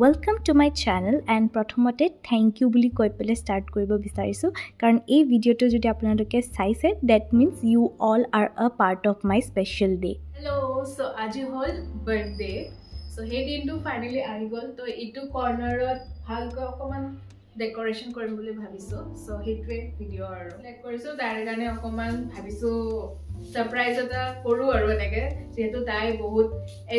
Welcome to my channel and prothomate thank you বুলি কৈ পেলে start কৰিব বিচাৰিছো কাৰণ এই ভিডিওটো যদি আপোনালোকে চাইছে that means you all are a part of my special day. Hello, so আজি হল birthday. So হে দিনটো finally আহি গল তো ইটো কৰ্নাৰত ভালকৈ অকমান ডেকোৰেশন কৰিম বুলি ভাবিছো. So হেটৱে ভিডিও আৰু লাইক কৰিছো তাইৰ কাৰণে অকমান ভাবিছো সাৰপ্ৰাইজ এটা কৰো আৰু এনেকে যেহেতু তাই বহুত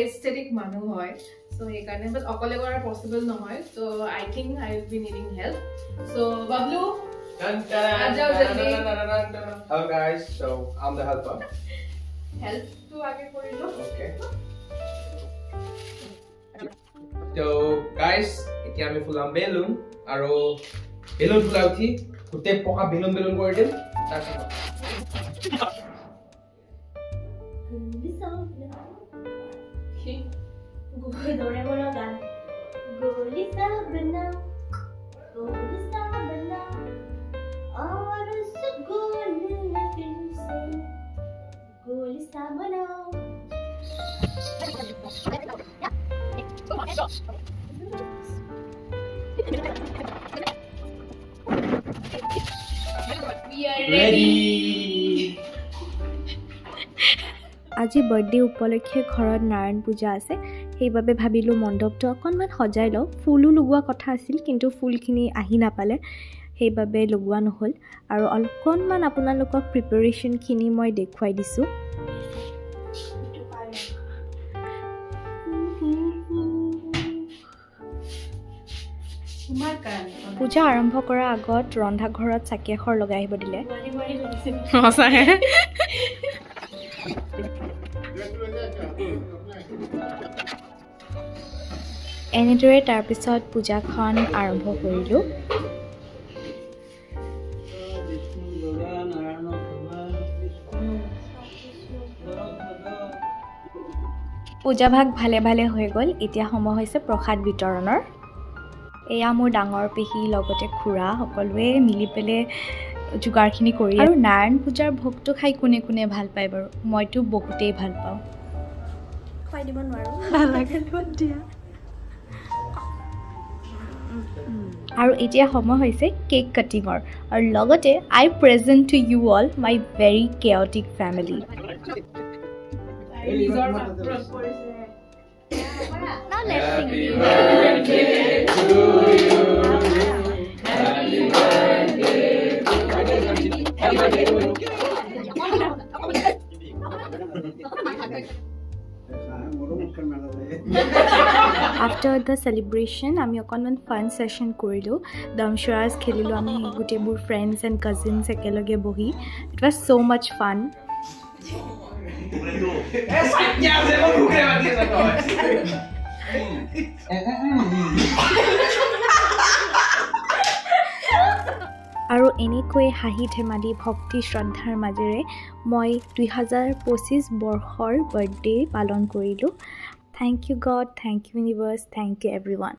এস্থেটিক মানুহ হয়. So he can but okole gora possible no hoy so I think I will be needing help. So Bablu hello guys, so I'm the helper. Help to age korilo. Okay, so guys eti ami fulam balloon aro balloon fulauthi kute poka balloon kori dem Doraemon गान गोली सा बना और उस गोल में फिर से गोली सा बनाओ We are ready. আজি বাৰ্থডে উপলক্ষে ঘৰত নাৰায়ণ পূজা আছে সেইবাবে ভাবিলো মণ্ডপটো অকনমান সজাই লওঁ ফুলো লগোৱা কথা আছিল কিন্তু ফুলখিনি আহি নাপালে সেইবাবে লগোৱা নহল আৰু অকনমান আপোনালোকক প্ৰিপাৰেচনখিনি মই দেখুৱাই দিছো পূজা আৰম্ভ কৰাৰ আগত ৰন্ধা ঘৰত চাকি এখৰ লগাই আহিব দিলে সঁচাহে এনেদৰে তাৰ পিছত পূজাখন আৰম্ভ কৰিলো পূজা ভাগ ভালে ভালে হৈ গল এতিয়া সময় হৈছে প্ৰসাদ বিতৰণৰ এয়া মোৰ ডাঙৰ পেহী লগতে খুৰা সকলোৱে মিলি পেলে যোগাৰখিনি কৰি আৰু নাৰায়ণ পূজাৰ ভোগটো খাই কোনে কোনে ভাল পায় বাৰু মইতো বহুতেই ভাল পাওঁ খাই দিব নোৱাৰো ভাল লাগে দিয়া আৰু এতিয়া সময় হৈছে কেক কাটিঙৰ আৰু লগতে I present to you all my very chaotic family Now let's sing. Happy birthday to you. Happy birthday. Happy birthday to you. After the celebration, আমি অকনমান fun session কৰিলো দামশৰাজ খেলিলো আমি গুটেবোৰ friends and cousins একেলগে বহি it was so much fun আৰু এনেকৈ হাঁহি ধেমালি ভক্তি শ্ৰদ্ধাৰ মাজেৰে মই 2025 বৰ্ষৰ বাৰ্থডে পালন কৰিলো Thank you God, thank you universe, thank you everyone.